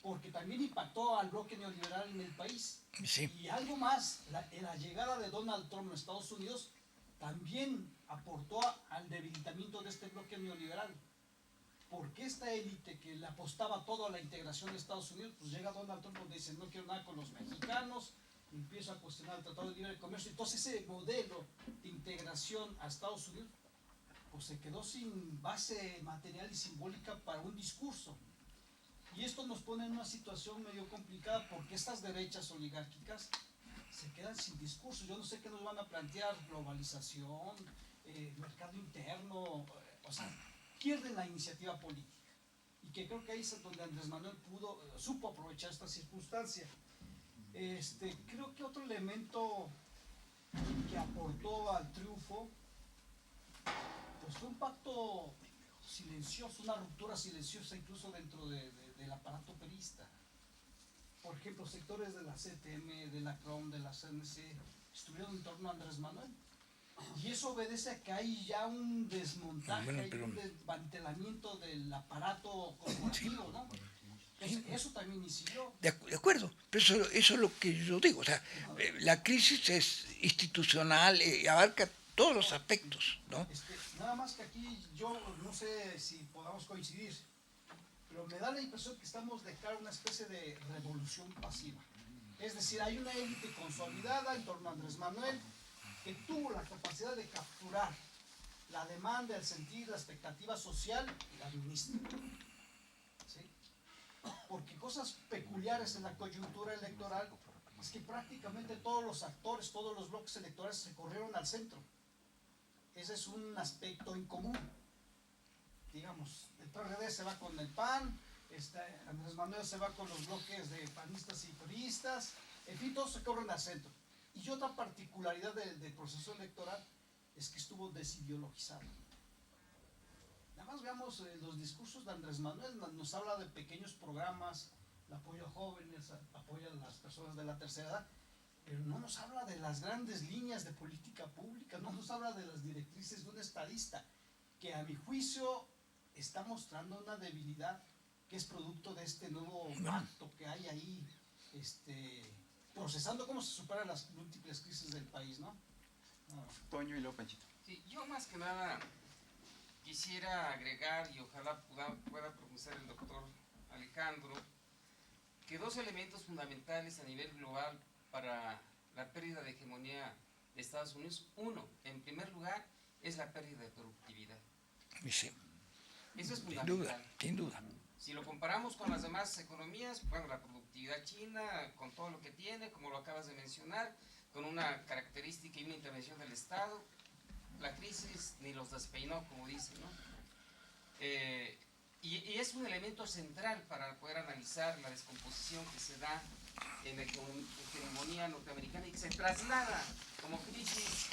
porque también impactó al bloque neoliberal en el país. Sí. Y algo más, la llegada de Donald Trump a Estados Unidos también aportó al debilitamiento de este bloque neoliberal. Porque esta élite que le apostaba todo a la integración de Estados Unidos, pues llega Donald Trump y dice, no quiero nada con los mexicanos, empieza a cuestionar el Tratado de Libre Comercio. Entonces ese modelo de integración a Estados Unidos pues se quedó sin base material y simbólica para un discurso. Y esto nos pone en una situación medio complicada porque estas derechas oligárquicas se quedan sin discurso. Yo no sé qué nos van a plantear, globalización, mercado interno, o sea, pierden la iniciativa política. Y que creo que ahí es donde Andrés Manuel supo aprovechar esta circunstancia. Creo que otro elemento que aportó al triunfo pues fue un pacto silencioso, una ruptura silenciosa incluso dentro del aparato perista. Por ejemplo, sectores de la CTM, de la CROM, de la CNC estuvieron en torno a Andrés Manuel. Y eso obedece a que hay ya un desmontaje, un desmantelamiento del aparato corporativo, ¿no? Eso también incidió. De acuerdo, pero eso es lo que yo digo. O sea, la crisis es institucional, abarca todos los aspectos, ¿no? Nada más que aquí yo no sé si podamos coincidir, pero me da la impresión que estamos de cara a una especie de revolución pasiva. Es decir, hay una élite consolidada en torno a Andrés Manuel que tuvo la capacidad de capturar la demanda, el sentir, la expectativa social y la administra. ¿Sí? Porque cosas peculiares en la coyuntura electoral es que prácticamente todos los actores, todos los bloques electorales se corrieron al centro. Ese es un aspecto en común. Digamos, el PRD se va con el PAN, Andrés Manuel se va con los bloques de panistas y priistas, en fin, todos se corren al centro. Y otra particularidad del proceso electoral es que estuvo desideologizado. Nada más veamos los discursos de Andrés Manuel, nos habla de pequeños programas, el apoyo a jóvenes, apoyo a las personas de la tercera edad, pero no nos habla de las grandes líneas de política pública, no nos habla de las directrices de un estadista, que a mi juicio está mostrando una debilidad que es producto de este nuevo pacto que hay ahí, procesando cómo se superan las múltiples crisis del país, ¿no? Toño y luego Panchito. Sí, yo más que nada quisiera agregar, y ojalá pueda profundizar el doctor Alejandro, que dos elementos fundamentales a nivel global para la pérdida de hegemonía de Estados Unidos. Uno, en primer lugar, es la pérdida de productividad. Sí. Eso es fundamental. Sin duda. Si lo comparamos con las demás economías, bueno, la productividad china, con todo lo que tiene, como lo acabas de mencionar, con una característica y una intervención del Estado, la crisis ni los despeinó, como dicen, ¿no? Y es un elemento central para poder analizar la descomposición que se da en la hegemonía norteamericana y que se traslada como crisis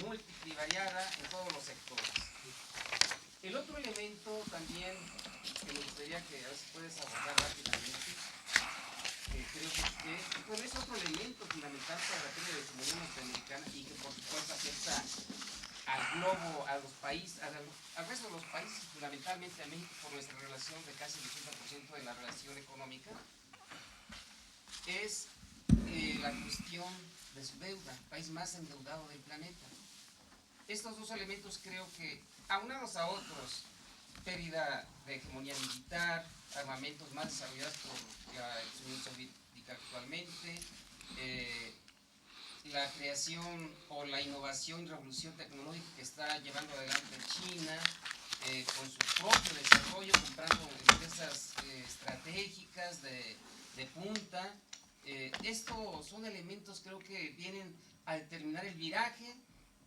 múltiple y variada en todos los sectores. El otro elemento también que me gustaría que a ver si puedes abordar rápidamente, creo que bueno, es otro elemento fundamental para la pérdida de hegemonía norteamericana y que por supuesto afecta al globo, a los países, al resto de los países, fundamentalmente a México por nuestra relación de casi el 80% de la relación económica, es la cuestión de su deuda, el país más endeudado del planeta. Estos dos elementos creo que, aunados a otros, pérdida de hegemonía militar, armamentos más desarrollados por la Unión Soviética actualmente, la creación o la innovación y revolución tecnológica que está llevando adelante China, con su propio desarrollo, comprando empresas estratégicas de punta. Estos son elementos creo que vienen a determinar el viraje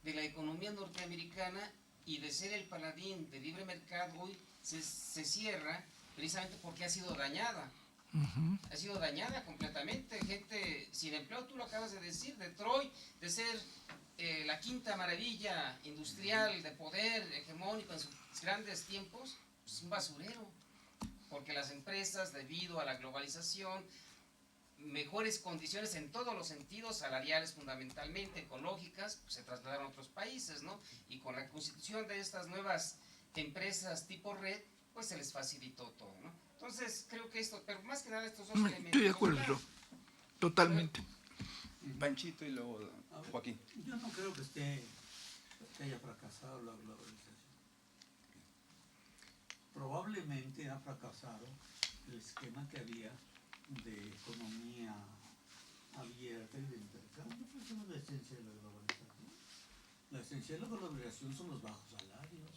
de la economía norteamericana y de ser el paladín del libre mercado hoy se cierra precisamente porque ha sido dañada. Ha sido dañada completamente, gente sin empleo, tú lo acabas de decir, Detroit, de ser la quinta maravilla industrial de poder hegemónico en sus grandes tiempos, es un basurero, porque las empresas, debido a la globalización, mejores condiciones en todos los sentidos, salariales fundamentalmente, ecológicas, pues se trasladaron a otros países, ¿no? Y con la constitución de estas nuevas empresas tipo red, pues se les facilitó todo, ¿no? Entonces, creo que esto, pero más que nada estos dos No, elementos. estoy de acuerdo, totalmente. Panchito y luego A ver, Joaquín. yo no creo que haya fracasado la globalización. Probablemente ha fracasado el esquema que había de economía abierta y de intercambio, pues esa no es la esencia de la globalización. La esencia de la globalización son los bajos salarios.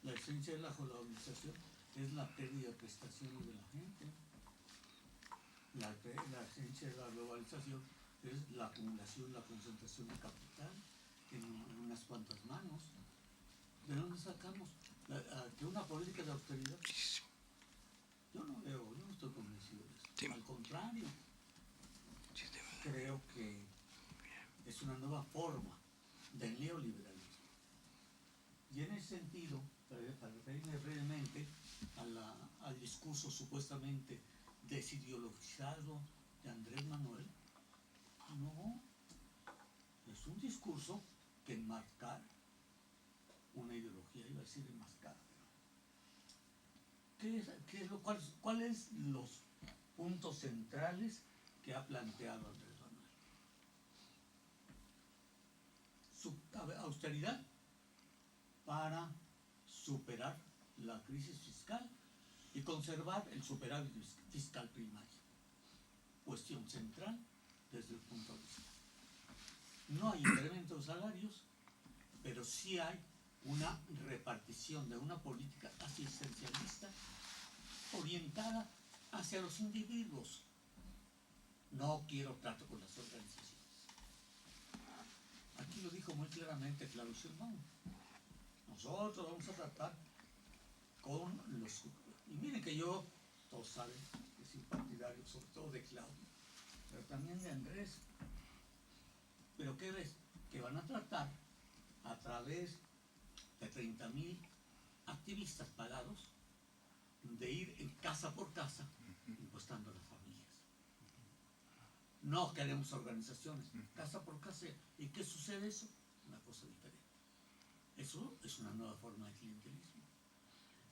La esencia de la globalización es la pérdida de prestaciones de la gente. La esencia de la globalización es la acumulación, la concentración de capital en unas cuantas manos. ¿De dónde sacamos? Que una política de austeridad. Yo no estoy convencido de eso. Sí. Al contrario, Sí, de verdad. creo que es una nueva forma del neoliberalismo. Y en ese sentido, para referirme brevemente al discurso supuestamente desideologizado de Andrés Manuel, no, es un discurso que enmarcar una ideología, iba a decir enmascara. ¿Cuáles los puntos centrales que ha planteado Andrés Manuel? Austeridad para superar la crisis fiscal y conservar el superávit fiscal primario. Cuestión central desde el punto de vista. No hay incremento de salarios, pero sí hay una repartición de una política asistencialista orientada hacia los individuos. No quiero trato con las organizaciones. Aquí lo dijo muy claramente Claudio Sheinbaum. Nosotros vamos a tratar con los... Y miren que yo, todos saben, que soy partidario sobre todo de Claudio, pero también de Andrés. Pero ¿qué ves? Que van a tratar a través de 30,000 activistas pagados de ir en casa por casa encuestando a las familias. No queremos organizaciones, casa por casa. ¿Y qué sucede eso? Una cosa diferente. Eso es una nueva forma de clientelismo.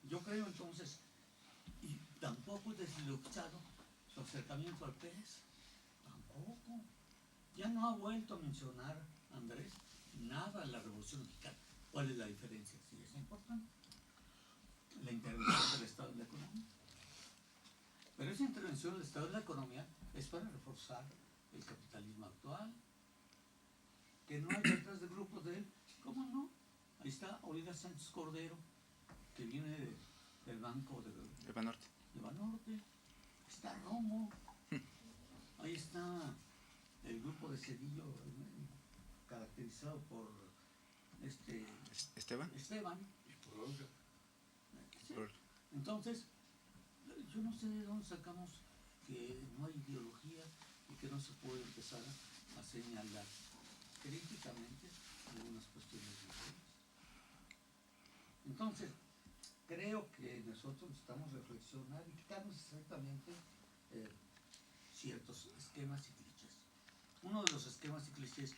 Yo creo entonces, y tampoco es desilusionado su acercamiento al PS, tampoco. Ya no ha vuelto a mencionar, Andrés, nada de la Revolución Mexicana. ¿Cuál es la diferencia? Sí, es importante. La intervención del Estado en la economía. Pero esa intervención del Estado en la economía es para reforzar el capitalismo actual. Que no hay detrás de grupos de él. ¿Cómo no? Ahí está Olivia Sánchez Cordero, que viene del Banco de Banorte. Banorte. Está Romo. Ahí está el grupo de Cedillo, caracterizado por Esteban. Esteban. Sí. Por- Entonces, yo no sé de dónde sacamos que no hay ideología y que no se puede empezar a señalar críticamente algunas cuestiones diferentes. Entonces, creo que nosotros necesitamos reflexionar y quitarnos exactamente ciertos esquemas y clichés. Uno de los esquemas y clichés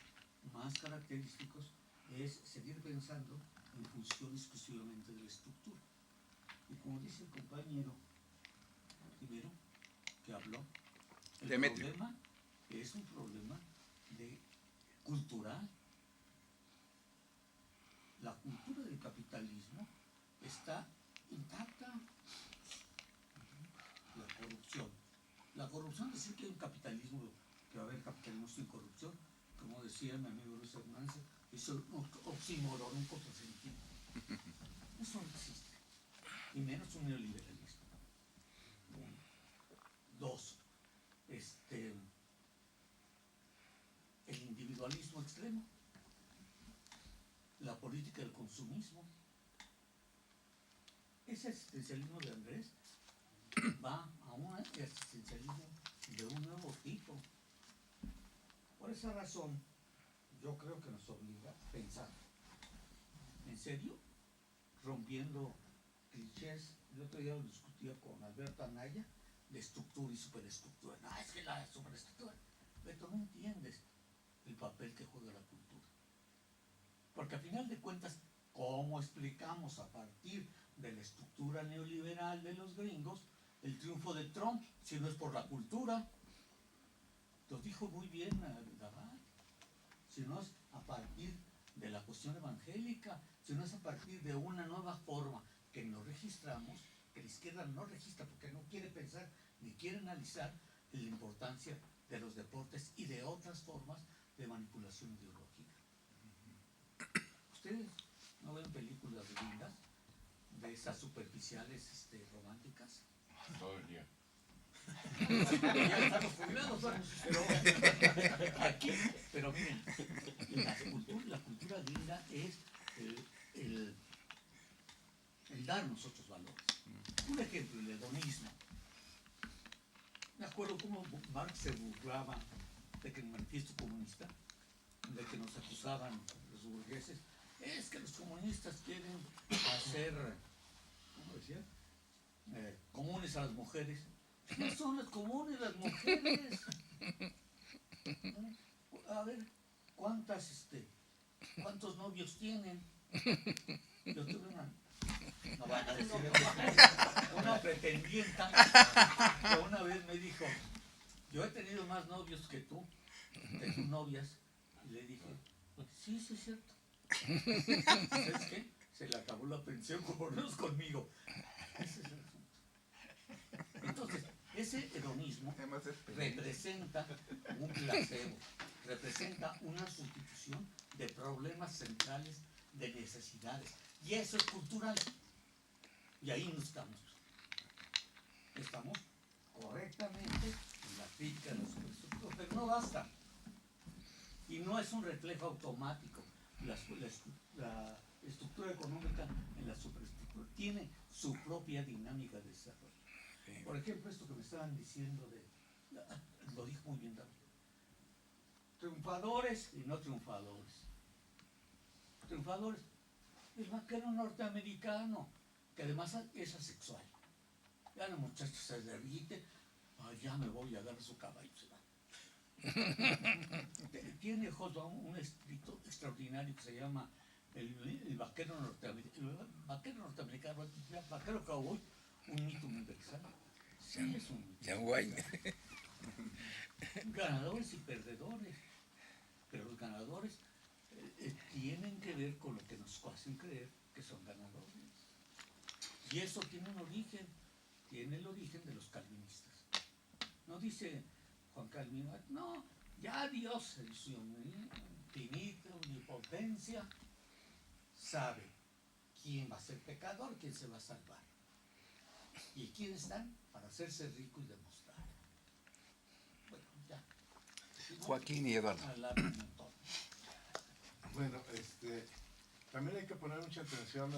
más característicos es seguir pensando en función exclusivamente de la estructura. Y como dice el compañero primero que habló, el Demetrio. problema es un problema cultural. La cultura del capitalismo está intacta. La corrupción, decir que hay un capitalismo, que va a haber capitalismo sin corrupción, como decía mi amigo Luis Hernández, es un oxímoron, un contrasentido. Eso no existe, y menos un neoliberalismo. Dos, el individualismo extremo, la política del consumismo. Ese existencialismo de Andrés va a un existencialismo de un nuevo tipo. Por esa razón, yo creo que nos obliga a pensar, ¿en serio? Rompiendo clichés. El otro día lo discutía con Alberto Anaya de estructura y superestructura. No, es que la superestructura. Pero tú no entiendes el papel que juega la cultura. Porque a final de cuentas, ¿cómo explicamos a partir de la estructura neoliberal de los gringos el triunfo de Trump, si no es por la cultura. Lo dijo muy bien Daval, si no es a partir de la cuestión evangélica, si no es a partir de una nueva forma que nos registramos, que la izquierda no registra porque no quiere pensar ni quiere analizar la importancia de los deportes y de otras formas de manipulación ideológica. ¿Ustedes no ven películas lindas de esas superficiales románticas? Todo el día. Ya estamos jubilados, pero aquí, pero miren, la cultura linda es el darnos otros valores. Un ejemplo, el hedonismo. Me acuerdo cómo Marx se burlaba de que en el manifiesto comunista, de que nos acusaban los burgueses, es que los comunistas quieren hacer, ¿cómo decía? Comunes a las mujeres. No son las comunes las mujeres. A ver, ¿cuántos novios tienen? Yo tuve no van a decir una pretendienta que una vez me dijo, yo he tenido más novios que tú, tus novias. Y le dije, sí, es cierto. ¿Sabes qué? Se le acabó la pensión por no es conmigo. Ese es el asunto. Entonces, ese hedonismo representa un placebo, representa una sustitución de problemas centrales, de necesidades. Y eso es cultural. Y ahí no estamos. Estamos correctamente en la crítica de los superestructuras, pero no basta. Y no es un reflejo automático. La estructura económica en la superestructura tiene su propia dinámica de desarrollo. Por ejemplo, esto que me estaban diciendo lo dijo muy bien David. Triunfadores y no triunfadores. Triunfadores. El vaquero norteamericano, que además es asexual. Ya el muchacho se derrite, ya me voy a dar su caballo, se va. Tiene un escrito extraordinario que se llama el vaquero norteamericano, el vaquero cowboy, un mito universal. Sí, es un mito. Ganadores y perdedores, pero los ganadores tienen que ver con lo que nos hacen creer que son ganadores. Y eso tiene un origen, tiene el origen de los calvinistas. No dice Juan Calvino, no, ya Dios en su infinita omnipotencia sabe quién va a ser pecador, quién se va a salvar. ¿Y quiénes están? Para hacerse rico y demostrar. Bueno, ya. Joaquín y Eduardo. Bueno, también hay que poner mucha atención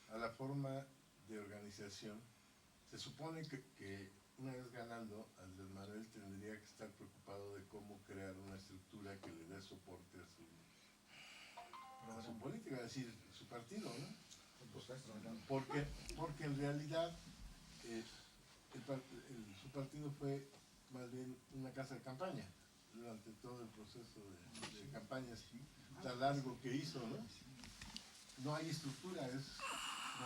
a la forma de organización. Se supone que una vez ganando, Andrés Manuel tendría que estar preocupado de cómo crear una estructura que le dé soporte a su política, es decir, su partido, ¿no? Porque en realidad su partido fue más bien una casa de campaña durante todo el proceso de campañas tan largo que hizo, ¿no? No hay estructura,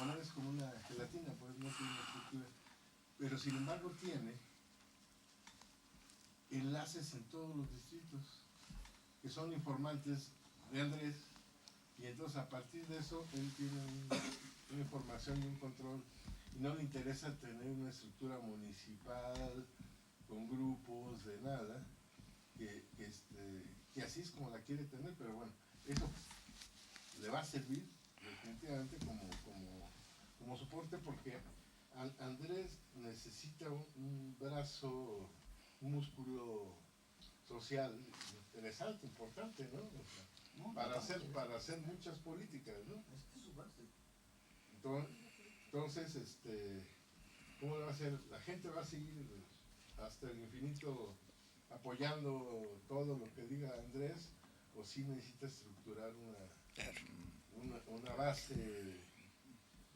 no es como una gelatina, pues no tiene una estructura, pero sin embargo tiene enlaces en todos los distritos que son informantes de Andrés, y entonces a partir de eso él tiene una información y un control, y no le interesa tener una estructura municipal con grupos de nada, que así es como la quiere tener, pero bueno, eso le va a servir definitivamente como soporte, porque Andrés necesita un brazo, un músculo social interesante, importante, ¿no? O sea, para hacer muchas políticas, ¿no? Entonces, ¿cómo va a ser? La gente va a seguir hasta el infinito apoyando todo lo que diga Andrés, o si necesita estructurar una base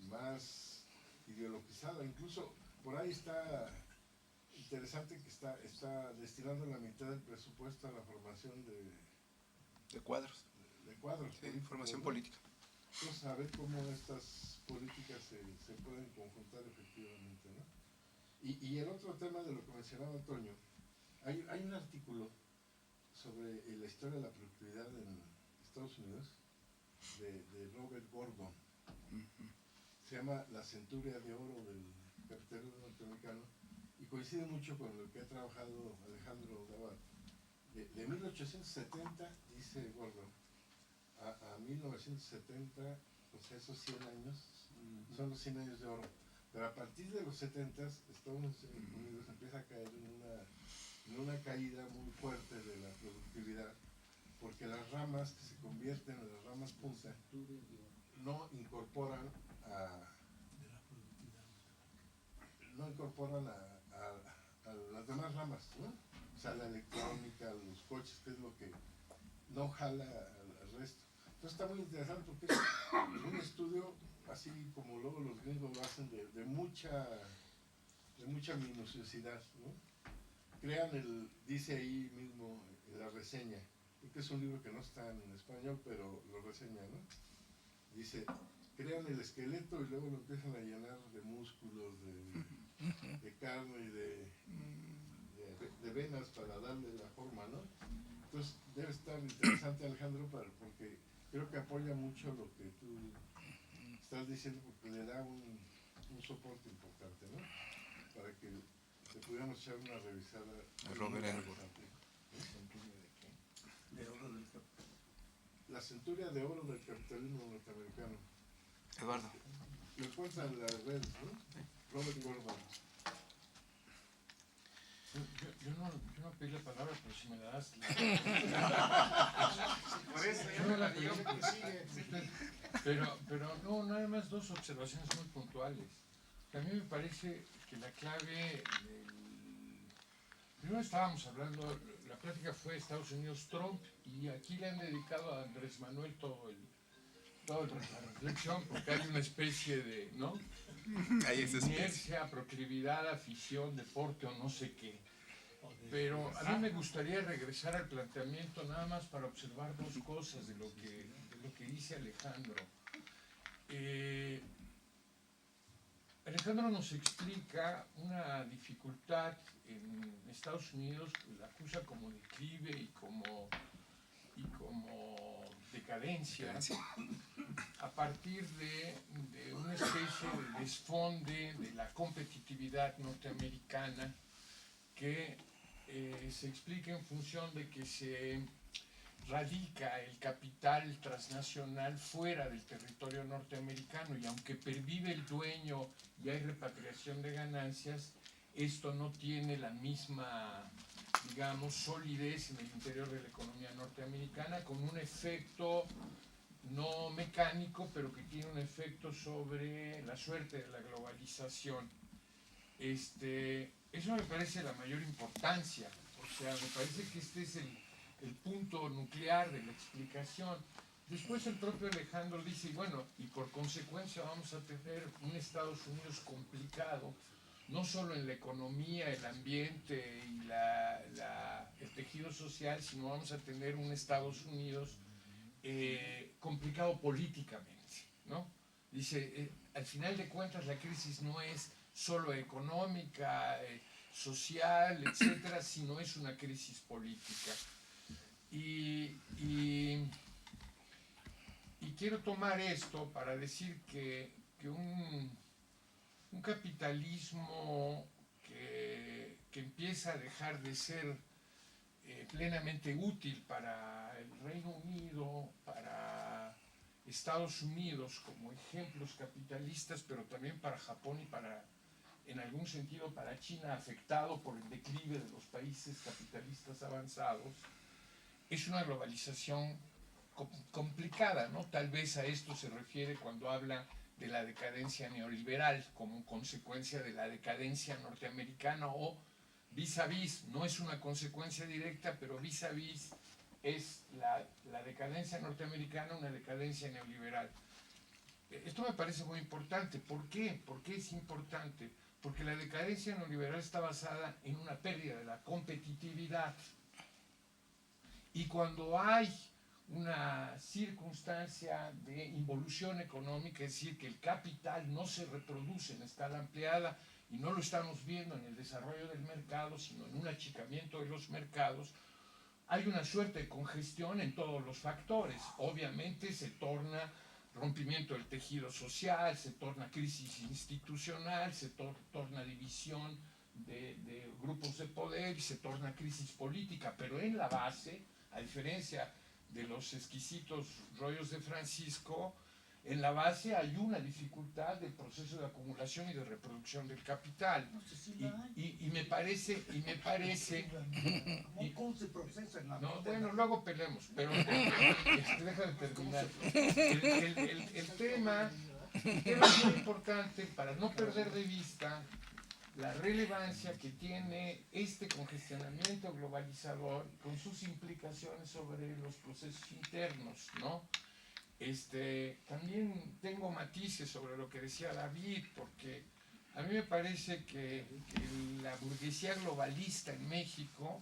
más ideologizada. Incluso por ahí está interesante que está destinando la mitad del presupuesto a la formación de cuadros. De cuadros. Sí, formación ¿no? política. Entonces, a ver cómo estas políticas se pueden conjuntar efectivamente, ¿no? Y el otro tema de lo que mencionaba Toño, hay un artículo sobre la historia de la productividad en Estados Unidos de Robert Gordon. Se llama La centuria de oro del capitalismo norteamericano y coincide mucho con lo que ha trabajado Alejandro Gavar. De 1870, dice Gordon, a 1970, pues esos 100 años son los 100 años de oro. Pero a partir de los 70, Estados Unidos empieza a caer en una caída muy fuerte de la productividad, porque las ramas que se convierten en las ramas punta no incorporan a las demás ramas, ¿no? O sea, la electrónica, los coches, que es lo que no jala al resto. Entonces está muy interesante porque es un estudio, así como luego los gringos lo hacen, de mucha minuciosidad, ¿no? Dice ahí mismo en la reseña, que es un libro que no está en español, pero lo reseña, ¿no? Dice, crean el esqueleto y luego lo empiezan a llenar de músculos, de carne y de venas para darle la forma, ¿no? Entonces debe estar interesante, Alejandro, porque creo que apoya mucho lo que tú estás diciendo, porque le da un soporte importante, ¿no? Para que le pudiéramos echar una revisada. Robert Elwood. De oro del La centuria de oro del capitalismo norteamericano. Eduardo. Lo encuentran en las redes, ¿no? Robert Gordon. Yo no pedí la palabra, pero si me la das. Por eso Yo ya no me la la dio. pedí. Pero no, nada más dos observaciones muy puntuales. A mí me parece que la clave primero estábamos hablando, la plática fue Estados Unidos-Trump, y aquí le han dedicado a Andrés Manuel toda la reflexión, porque hay una especie de, ¿no? Ahí es Inercia, proclividad, afición, deporte o no sé qué. Pero a mí me gustaría regresar al planteamiento nada más para observar dos cosas de lo que dice Alejandro. Alejandro nos explica una dificultad en Estados Unidos, la acusa como declive y como decadencia, a partir de una especie de desfonde de la competitividad norteamericana que se explica en función de que se radica el capital transnacional fuera del territorio norteamericano, y aunque pervive el dueño y hay repatriación de ganancias, esto no tiene la misma, digamos, solidez en el interior de la economía norteamericana, con un efecto no mecánico, pero que tiene un efecto sobre la suerte de la globalización. Eso me parece la mayor importancia, o sea, me parece que este es el punto nuclear de la explicación. Después el propio Alejandro dice, bueno, y por consecuencia vamos a tener un Estados Unidos complicado, no solo en la economía, el ambiente y el tejido social, sino vamos a tener un Estados Unidos complicado políticamente, ¿no? Dice, al final de cuentas la crisis no es solo económica, social, etcétera, sino es una crisis política. Y quiero tomar esto para decir que un capitalismo que empieza a dejar de ser plenamente útil para el Reino Unido, para Estados Unidos como ejemplos capitalistas, pero también para Japón y en algún sentido para China, afectado por el declive de los países capitalistas avanzados, es una globalización complicada, ¿no? Tal vez a esto se refiere cuando habla de la decadencia neoliberal como consecuencia de la decadencia norteamericana, o vis a vis, no es una consecuencia directa, pero vis a vis es la decadencia norteamericana, una decadencia neoliberal. Esto me parece muy importante. ¿Por qué? ¿Por qué es importante? Porque la decadencia neoliberal está basada en una pérdida de la competitividad. Y cuando hay una circunstancia de involución económica, es decir, que el capital no se reproduce en escala ampliada y no lo estamos viendo en el desarrollo del mercado, sino en un achicamiento de los mercados. Hay una suerte de congestión en todos los factores. Obviamente se torna rompimiento del tejido social, se torna crisis institucional, se torna división de grupos de poder y se torna crisis política, pero en la base, a diferencia de los exquisitos rollos de Francisco, en la base hay una dificultad del proceso de acumulación y de reproducción del capital. Y me parece... No, bueno, luego peleemos, pero deja de terminar. El tema es muy importante para no perder de vista la relevancia que tiene este congestionamiento globalizador con sus implicaciones sobre los procesos internos, ¿no? También tengo matices sobre lo que decía David, porque a mí me parece que la burguesía globalista en México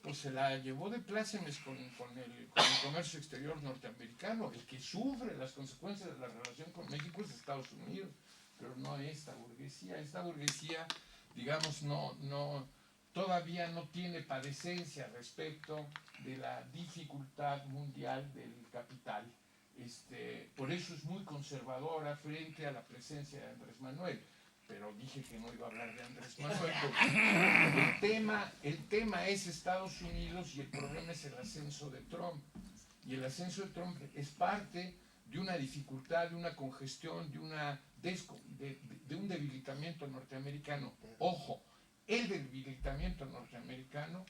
pues se la llevó de plácemes con el comercio exterior norteamericano. El que sufre las consecuencias de la relación con México es Estados Unidos, pero no esta burguesía. Esta burguesía, digamos, todavía no tiene padecencia respecto de la dificultad mundial del capital. Por eso es muy conservadora frente a la presencia de Andrés Manuel. Pero dije que no iba a hablar de Andrés Manuel, porque el tema es Estados Unidos y el problema es el ascenso de Trump. Y el ascenso de Trump es parte de una dificultad, de una congestión, de un debilitamiento norteamericano. Ojo, el debilitamiento norteamericano,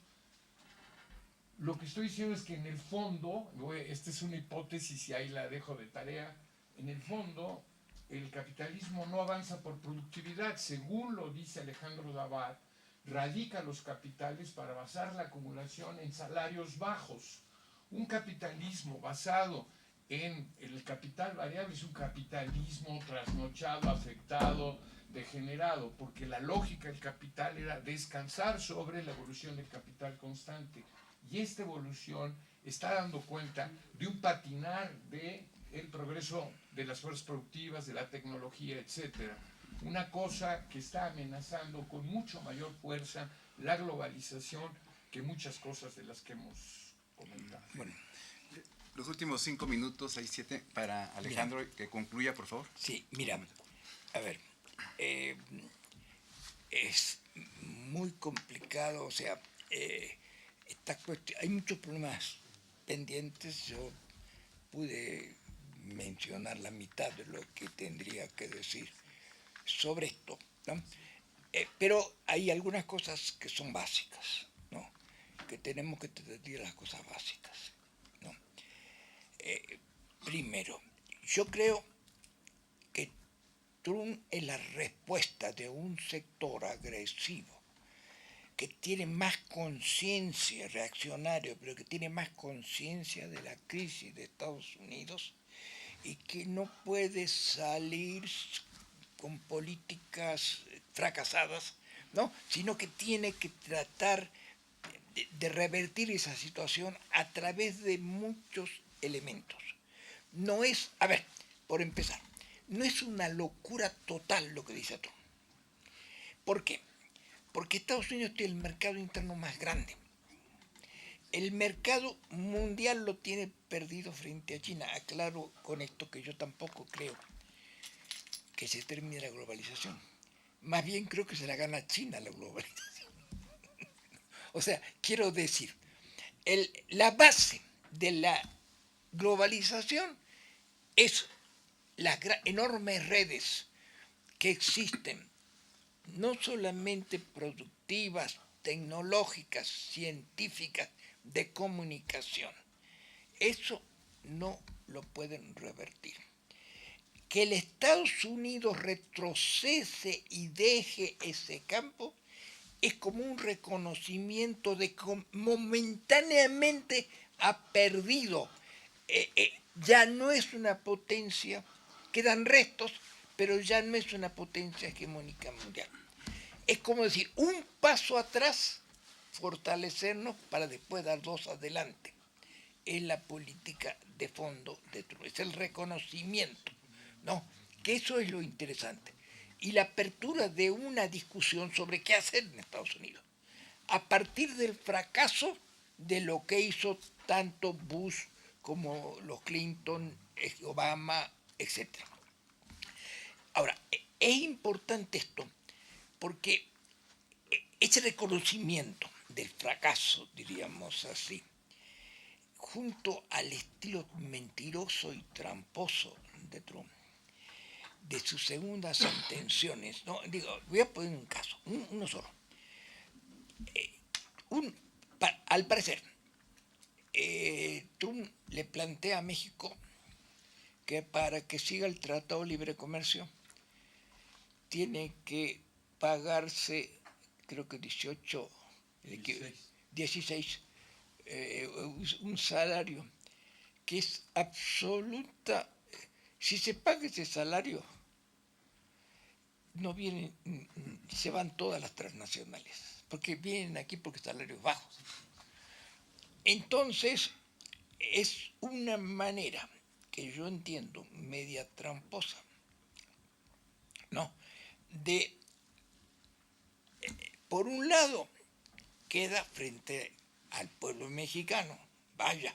lo que estoy diciendo es que en el fondo, esta es una hipótesis y ahí la dejo de tarea, en el fondo el capitalismo no avanza por productividad, según lo dice Alejandro Dabat, radica los capitales para basar la acumulación en salarios bajos. Un capitalismo basado en el capital variable es un capitalismo trasnochado, afectado, degenerado, porque la lógica del capital era descansar sobre la evolución del capital constante. Y esta evolución está dando cuenta de un patinar del progreso de las fuerzas productivas, de la tecnología, etc. Una cosa que está amenazando con mucho mayor fuerza la globalización que muchas cosas de las que hemos comentado. Bueno, los últimos 5 minutos, hay 7, para Alejandro, mira, que concluya, por favor. Sí, mira, a ver, es muy complicado, o sea, esta cuestión, hay muchos problemas pendientes. Yo pude mencionar la mitad de lo que tendría que decir sobre esto, ¿no? Pero hay algunas cosas que son básicas, ¿no? Que tenemos que decir las cosas básicas, ¿no? Primero, yo creo que Trump es la respuesta de un sector agresivo que tiene más conciencia, reaccionario, pero que tiene más conciencia de la crisis de Estados Unidos y que no puede salir con políticas fracasadas, ¿no? Sino que tiene que tratar de revertir esa situación a través de muchos elementos. No es, a ver, por empezar, no es una locura total lo que dice Trump. ¿Por qué? Porque Estados Unidos tiene el mercado interno más grande. El mercado mundial lo tiene perdido frente a China. Aclaro con esto que yo tampoco creo que se termine la globalización. Más bien creo que se la gana China la globalización. O sea, quiero decir, la base de la globalización es las enormes redes que existen, no solamente productivas, tecnológicas, científicas, de comunicación. Eso no lo pueden revertir. Que el Estados Unidos retrocese y deje ese campo es como un reconocimiento de que momentáneamente ha perdido. Ya no es una potencia, quedan restos, pero ya no es una potencia hegemónica mundial. Es como decir, un paso atrás, fortalecernos para después dar 2 adelante. es la política de fondo de Trump, es el reconocimiento, ¿no? Que eso es lo interesante. Y la apertura de una discusión sobre qué hacer en Estados Unidos, a partir del fracaso de lo que hizo tanto Bush como los Clinton, Obama, etc. Ahora, es importante esto porque ese reconocimiento del fracaso, diríamos así, junto al estilo mentiroso y tramposo de Trump, de sus segundas intenciones, ¿no? Digo, voy a poner un caso, uno solo. Al parecer, Trump le plantea a México que para que siga el Tratado de Libre Comercio tiene que pagarse, creo que 16, un salario que es absoluta. Si se paga ese salario, no vienen, se van todas las transnacionales, porque vienen aquí porque salarios bajos. Entonces, es una manera que yo entiendo media tramposa, ¿no? De, por un lado, queda frente al pueblo mexicano, vaya,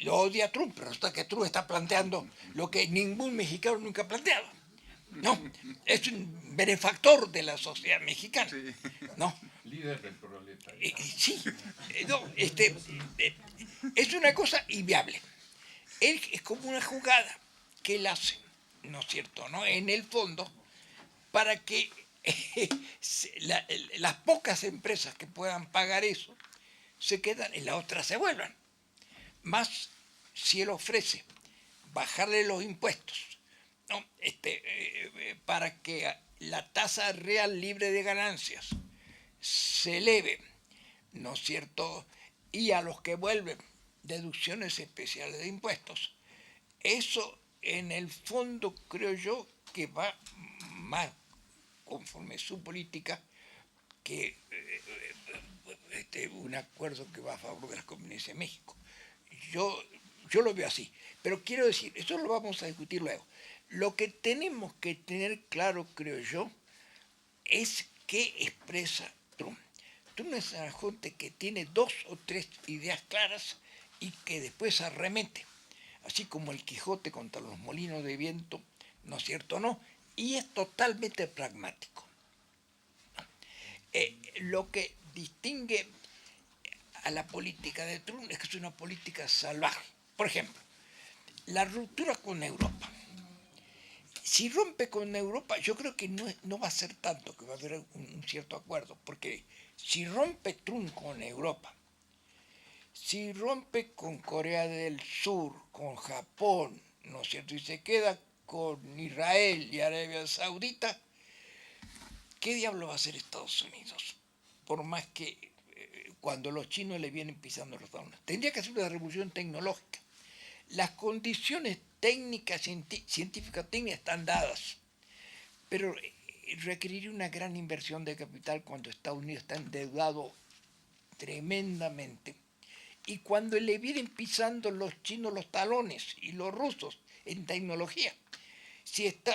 lo odia a Trump, pero hasta que Trump está planteando lo que ningún mexicano nunca ha planteado. No, es un benefactor de la sociedad mexicana. No. Líder del proletariado. Sí, no, es una cosa inviable. Es como una jugada que él hace, ¿no es cierto?, ¿no? En el fondo, para que las pocas empresas que puedan pagar eso se quedan y las otras se vuelvan. Más si él ofrece bajarle los impuestos, ¿no? Para que la tasa real libre de ganancias se eleve, ¿no es cierto?, y a los que vuelven deducciones especiales de impuestos. Eso, en el fondo, creo yo que va más conforme su política que un acuerdo que va a favor de la conveniencia de México. Yo lo veo así, pero quiero decir, eso lo vamos a discutir luego. Lo que tenemos que tener claro, creo yo, es qué expresa Trump. Trump es una gente que tiene 2 o 3 ideas claras y que después arremete, así como el Quijote contra los molinos de viento, ¿no es cierto? No, y es totalmente pragmático. Lo que distingue a la política de Trump es que es una política salvaje. Por ejemplo, la ruptura con Europa. Si rompe con Europa, yo creo que no va a ser tanto, que va a haber un cierto acuerdo, porque si rompe Trump con Europa, si rompe con Corea del Sur, con Japón, ¿no es cierto?, y se queda con Israel y Arabia Saudita, ¿qué diablo va a hacer Estados Unidos? Por más que cuando los chinos le vienen pisando los talones. Tendría que hacer una revolución tecnológica. Las condiciones técnicas, científicas técnicas están dadas, pero requeriría una gran inversión de capital cuando Estados Unidos está endeudado tremendamente y cuando le vienen pisando los chinos los talones y los rusos en tecnología. Si está